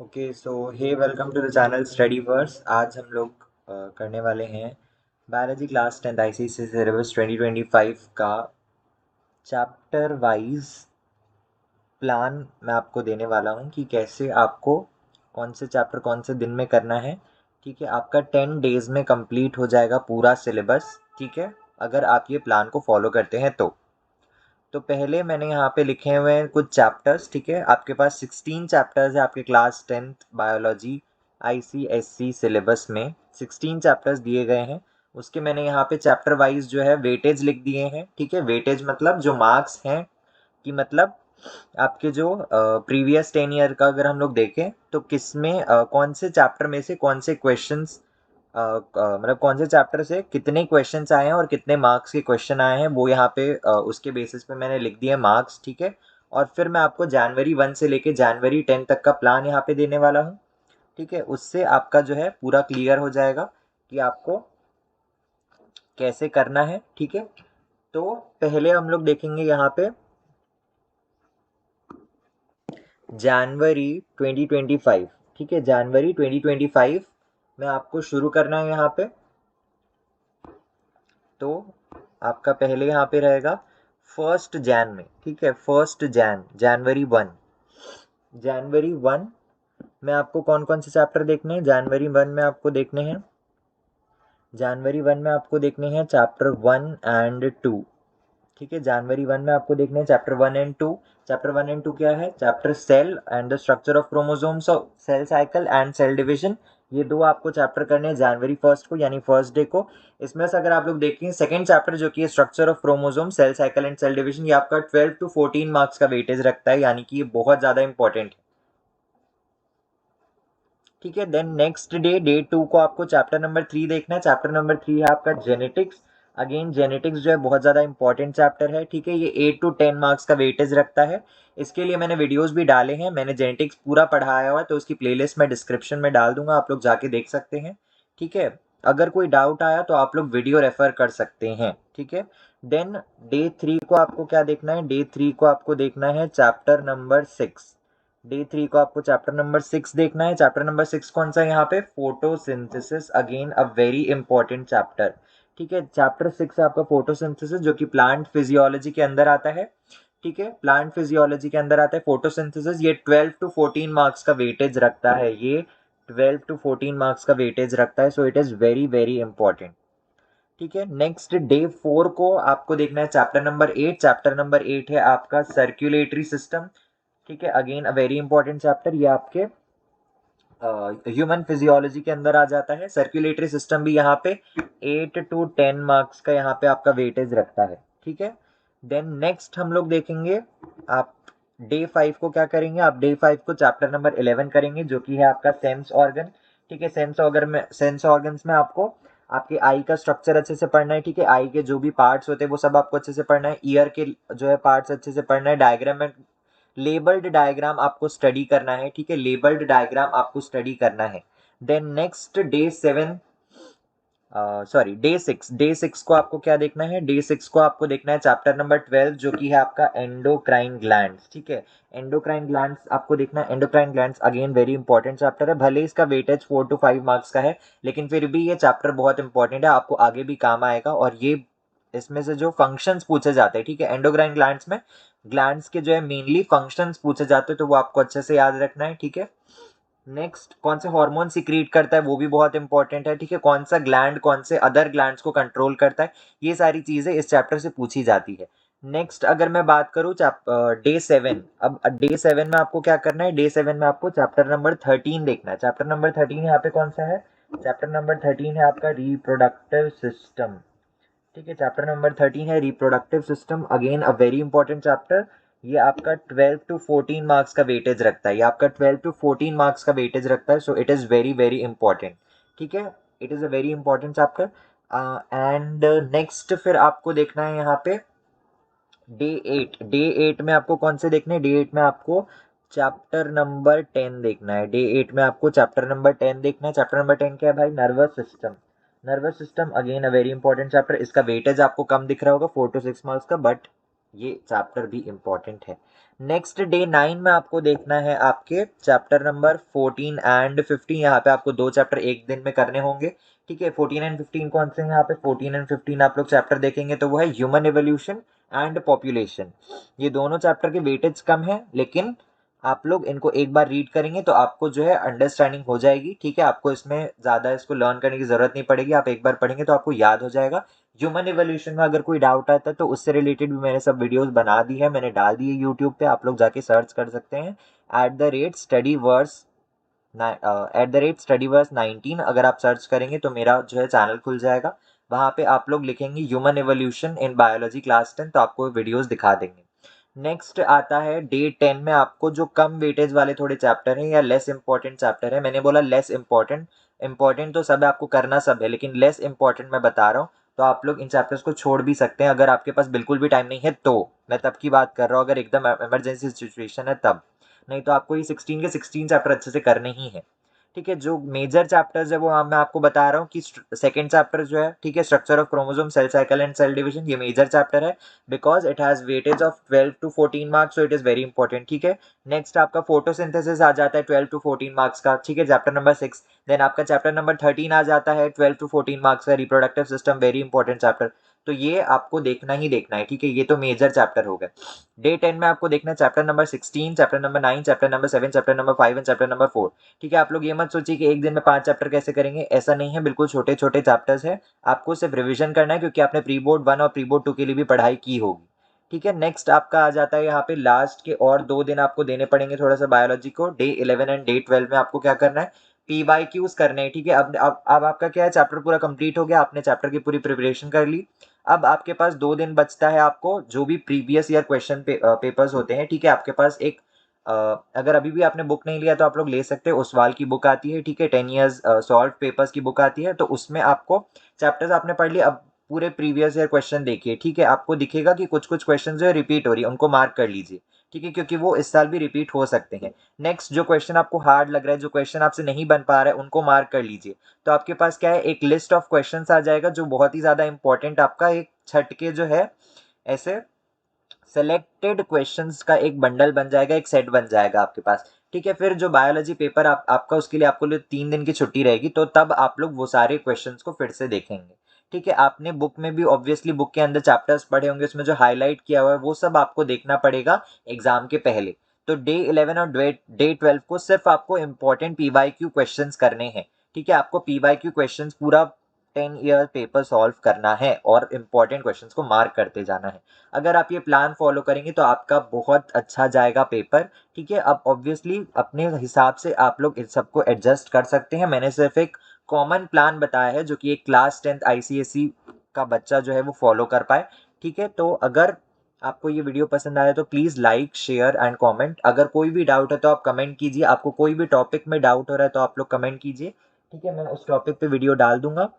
Okay so hey welcome to the channel study verse. आज हम लोग करने वाले हैं biology class 10th ICSE syllabus 2025 का चैप्टर वाइज प्लान मैं आपको देने वाला हूँ कि कैसे आपको कौन से चैप्टर कौन से दिन में करना है। ठीक है, आपका 10 डेज में कंप्लीट हो जाएगा पूरा सिलेबस। ठीक है, अगर आप ये प्लान को फॉलो करते हैं तो पहले मैंने यहाँ पे लिखे हुए हैं कुछ चैप्टर्स। ठीक है, आपके पास 16 चैप्टर्स है आपके class 10th biology ICSC syllabus में 16 चैप्टर्स दिए गए हैं। उसके मैंने यहाँ पे चैप्टर वाइज जो है वेटेज लिख दिए हैं। ठीक है, वेटेज मतलब जो मार्क्स हैं कि मतलब आपके जो प्रीवियस 10 ईयर का अगर हम लोग देखें तो किस में कौन से चैप्टर में से कौन से क्वेश्चंस मतलब कौन से चैप्टर से कितने क्वेश्चंस आए हैं और कितने मार्क्स के क्वेश्चन आए हैं वो यहाँ पे उसके बेसिस पे मैंने लिख दिए मार्क्स। ठीक है, और फिर मैं आपको जनवरी 1 से लेके जनवरी 10 तक का प्लान यहाँ पे देने वाला हूँ। ठीक है, उससे आपका जो है पूरा क्लियर हो जाएगा कि आपको कैसे करना है। ठीक है, तो पहले हम लोग देखेंगे यहाँ पे जनवरी 2025। ठीक है, जनवरी 2025 में आपको शुरू करना है यहाँ पे। तो आपका पहले यहाँ पे रहेगा 1 जैन में। ठीक है, 1 जैन जनवरी 1 में आपको कौन कौन से चैप्टर देखने हैं। जनवरी 1 में आपको देखने हैं चैप्टर 1 और 2। ठीक है, जनवरी 1 में आपको देखने हैं चैप्टर 1 और 2। चैप्टर 1 और 2 क्या है? Chapter cell and the structure of chromosomes, cell cycle and cell division. ये दो आपको चैप्टर करने हैं जनवरी 1 को यानी फर्स्ट डे को। इसमें से अगर आप लोग देखें सेकंड चैप्टर जो कि है structure of chromosome, cell cycle and cell division, ये आपका 12 to 14 मार्क्स का वेटेज रखता है, यानी कि ये बहुत ज्यादा इंपॉर्टेंट है। ठीक है, देन नेक्स्ट डे 2 को आपको चैप्टर नंबर 3 देखना है। चैप्टर नंबर 3 है आपका जेनेटिक्स। अगेन जेनेटिक्स जो है बहुत ज़्यादा इंपॉर्टेंट चैप्टर है। ठीक है, ये 8 to 10 मार्क्स का वेटेज रखता है। इसके लिए मैंने वीडियोस भी डाले हैं, मैंने जेनेटिक्स पूरा पढ़ाया हुआ है, तो उसकी प्लेलिस्ट मैं डिस्क्रिप्शन में डाल दूंगा, आप लोग जाके देख सकते हैं। ठीक है, अगर कोई डाउट आया तो आप लोग वीडियो रेफर कर सकते हैं। ठीक है, देन डे 3 को आपको क्या देखना है? डे 3 को आपको देखना है चैप्टर नंबर 6। डे 3 को आपको चैप्टर नंबर 6 देखना है। चैप्टर नंबर 6 कौन सा है यहाँ पे? Photosynthesis, again a very important chapter. ठीक है, चैप्टर 6 है आपका फोटोसिंथेसिस, जो कि प्लांट फिजियोलॉजी के अंदर आता है। ठीक है, प्लांट फिजियोलॉजी के अंदर आता है फोटोसिंथेसिस। ये 12 to 14 मार्क्स का वेटेज रखता है। ये 12 to 14 मार्क्स का वेटेज रखता है, सो it is very very important. ठीक है, नेक्स्ट डे 4 को आपको देखना है चैप्टर नंबर 8। चैप्टर नंबर 8 है आपका सर्कुलेटरी सिस्टम। ठीक है, again a very important chapter. ये आपके ह्यूमन फिजियोलॉजी के अंदर आ जाता है। सर्कुलेटरी सिस्टम भी यहाँ पे 8 to 10 मार्क्स का यहाँ पे आपका वेटेज रखता है। ठीक है, देन नेक्स्ट हम लोग देखेंगे आप डे 5 को क्या करेंगे। आप डे 5 को चैप्टर नंबर 11 करेंगे, जो कि है आपका सेंस ऑर्गन। ठीक है, सेंस ऑर्गन्स में आपको आपके आई का स्ट्रक्चर अच्छे से पढ़ना है। ठीक है, आई के जो भी पार्ट्स होते हैं वो सब आपको अच्छे से पढ़ना है। ईयर के जो है पार्ट्स अच्छे से पढ़ना है। डायग्राम में लेबल्ड डायग्राम आपको स्टडी करना है। ठीक है, लेबल्ड डायग्राम आपको स्टडी करना है। देन नेक्स्ट डे 6 को आपको क्या देखना है? डे 6 को आपको देखना है चैप्टर नंबर 12, जो कि है आपका एंडोक्राइन ग्लैंड्स। ठीक है, एंडोक्राइन ग्लैंड्स आपको देखना है। Endocrine glands again very important chapter है। भले इसका वेटेज 4 to 5 मार्क्स का है, लेकिन फिर भी ये चैप्टर बहुत इंपॉर्टेंट है, आपको आगे भी काम आएगा। और ये इसमें से जो फंक्शंस पूछे जाते हैं, ठीक है, एंडोक्राइन ग्लैंड्स में ग्लैंड्स के जो है मेनली फंक्शंस पूछे जाते हैं, तो वो आपको अच्छे से याद रखना है। ठीक है, नेक्स्ट कौन से हार्मोन सिक्रीट करता है वो भी बहुत इंपॉर्टेंट है। ठीक है, कौन सा ग्लैंड कौन से अदर ग्लैंड्स को कंट्रोल करता है, ये सारी चीजें इस चैप्टर से पूछी जाती है। नेक्स्ट अगर मैं बात करूं डे 7, अब डे 7 में आपको क्या करना है? डे 7 में आपको चैप्टर नंबर 13 देखना है। चैप्टर नंबर 13 यहाँ पे कौन सा है? चैप्टर नंबर 13 है आपका रिप्रोडक्टिव सिस्टम। ठीक है, चैप्टर नंबर 13 है reproductive system, again a very important chapter. ये आपका 12 to 14 मार्क्स का वेटेज रखता है। ये आपका 12 to 14 मार्क्स का वेटेज रखता है, so it is very very important. ठीक है, it is a very important chapter. And next फिर आपको देखना है यहाँ पे डे 8 में आपको कौन से देखने हैं? डे 8 में आपको चैप्टर नंबर 10 देखना है। डे 8 में आपको चैप्टर नंबर 10 देखना है। चैप्टर नंबर 10 क्या है भाई? Nervous system. Nervous system again a very important chapter. इसका वेटेज आपको कम दिख रहा होगा 4 to 6 मार्क्स का, बट ये चैप्टर भी इंपॉर्टेंट है। नेक्स्ट डे 9 में आपको देखना है आपके चैप्टर नंबर 14 एंड 15। यहाँ पे आपको 2 चैप्टर एक दिन में करने होंगे, ठीक है। 14 एंड 15 कौन से हैं? यहाँ पे 14 एंड 15 आप लोग चैप्टर देखेंगे तो वो है ह्यूमन एवोल्यूशन एंड पॉपुलेशन। ये दोनों चैप्टर के वेटेज कम है, लेकिन आप लोग इनको एक बार रीड करेंगे तो आपको जो है अंडरस्टैंडिंग हो जाएगी, ठीक है। आपको इसमें ज़्यादा इसको लर्न करने की ज़रूरत नहीं पड़ेगी, आप एक बार पढ़ेंगे तो आपको याद हो जाएगा। ह्यूमन इवोल्यूशन में अगर कोई डाउट आता है तो उससे रिलेटेड भी मैंने सब वीडियोस बना दी है, मैंने डाल दी है यूट्यूब पे, आप लोग जाके सर्च कर सकते हैं @studyverse 19। अगर आप सर्च करेंगे तो मेरा जो है चैनल खुल जाएगा, वहाँ पे आप लोग लिखेंगे human evolution in biology class 10 तो आपको वीडियोस दिखा देंगे। नेक्स्ट आता है डे 10 में आपको जो कम वेटेज वाले थोड़े चैप्टर हैं या लेस इंपॉर्टेंट चैप्टर है, मैंने बोला लेस इंपॉर्टेंट, इंपॉर्टेंट तो सब है, आपको करना सब है, लेकिन लेस इंपॉर्टेंट मैं बता रहा हूँ। तो आप लोग इन चैप्टर्स को छोड़ भी सकते हैं अगर आपके पास बिल्कुल भी टाइम नहीं है तो। मैं तब की बात कर रहा हूँ अगर एकदम इमरजेंसी सिचुएशन है तब, नहीं तो आपको ये 16 के 16 चैप्टर अच्छे से करने ही है, ठीक है। जो मेजर चैप्टर्स है वो मैं आपको बता रहा हूँ कि सेकंड चैप्टर जो है, ठीक है, structure of chromosome, cell cycle and cell division, ये मेजर चैप्टर है because it has weightage of 12 to 14 marks, so it is very important, ठीक है। नेक्स्ट आपका फोटोसिंथेसिस आ जाता है 12 to 14 मार्क्स का, ठीक है, चैप्टर नंबर 6। देन आपका चैप्टर नंबर 13 आ जाता है 12 to 14 मार्क्स का, reproductive system, very important chapter. तो ये आपको देखना ही देखना है, ठीक है। ये तो मेजर चैप्टर हो गए। डे 10 में आपको देखना है chapter number 16, chapter number 9, chapter number 7, chapter number 5 and chapter number 4, ठीक है। आप लोग ये मत सोचिए कि एक दिन में 5 चैप्टर कैसे करेंगे, ऐसा नहीं है, बिल्कुल छोटे छोटे चैप्टर्स है। आपको सिर्फ रिविजन करना है क्योंकि आपने प्री बोर्ड 1 और प्री बोर्ड 2 के लिए भी पढ़ाई की होगी, ठीक है। नेक्स्ट आपका आ जाता है यहाँ पे लास्ट के और 2 दिन आपको देने पड़ेंगे थोड़ा सा बायोलॉजी को। डे 11 एंड डे 12 में आपको क्या करना है, PYQs करने हैं, ठीक है। अब आपका क्या है, चैप्टर पूरा कंप्लीट हो गया, आपने चैप्टर की पूरी प्रिपरेशन कर ली। अब आपके पास 2 दिन बचता है, आपको जो भी प्रीवियस ईयर क्वेश्चन पेपर्स होते हैं, ठीक है, आपके पास एक अगर अभी भी आपने बुक नहीं लिया तो आप लोग ले सकते हैं, ओसवाल की बुक आती है, ठीक है, 10 ईयर्स सॉल्व पेपर्स की बुक आती है, तो उसमें आपको चैप्टर्स आपने पढ़ लिए, अब पूरे प्रीवियस ईयर क्वेश्चन देखिए, ठीक है। आपको दिखेगा कि कुछ कुछ क्वेश्चन जो है रिपीट हो रही है, उनको मार्क कर लीजिए, ठीक है, क्योंकि वो इस साल भी रिपीट हो सकते हैं। नेक्स्ट जो क्वेश्चन आपको हार्ड लग रहा है, जो क्वेश्चन आपसे नहीं बन पा रहा है, उनको मार्क कर लीजिए। तो आपके पास क्या है, एक लिस्ट ऑफ क्वेश्चंस आ जाएगा जो बहुत ही ज्यादा इंपॉर्टेंट, आपका एक छट के जो है ऐसे सेलेक्टेड क्वेश्चंस का एक बंडल बन जाएगा, एक सेट बन जाएगा आपके पास, ठीक है। फिर जो बायोलॉजी पेपर आपका उसके लिए आपको लिए 3 दिन की छुट्टी रहेगी, तो तब आप लोग वो सारे क्वेश्चंस को फिर से देखेंगे, ठीक है। आपने बुक में भी ऑब्वियसली बुक के अंदर चैप्टर्स पढ़े होंगे, उसमें जो हाईलाइट किया हुआ है वो सब आपको देखना पड़ेगा एग्जाम के पहले। तो डे 11 और डे 12 को सिर्फ आपको इंपॉर्टेंट PYQ क्वेश्चंस करने हैं, ठीक है। आपको PYQ क्वेश्चंस पूरा 10 ईयर पेपर सॉल्व करना है और इंपॉर्टेंट क्वेश्चंस को मार्क करते जाना है। अगर आप ये प्लान फॉलो करेंगे तो आपका बहुत अच्छा जाएगा पेपर, ठीक है। अब ऑब्वियसली अपने हिसाब से आप लोग इन सबको एडजस्ट कर सकते हैं, मैंने सिर्फ एक कॉमन प्लान बताया है जो कि एक क्लास 10th ICSE का बच्चा जो है वो फॉलो कर पाए, ठीक है। तो अगर आपको ये वीडियो पसंद आया तो please like, share and comment. अगर कोई भी डाउट है तो आप कमेंट कीजिए, आपको कोई भी टॉपिक में डाउट हो रहा है तो आप लोग कमेंट कीजिए, ठीक है, मैं उस टॉपिक पे वीडियो डाल दूंगा।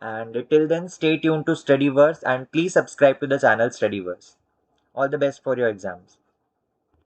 And till then, stay tuned to Studyverse and please subscribe to the channel Studyverse. All the best for your exams.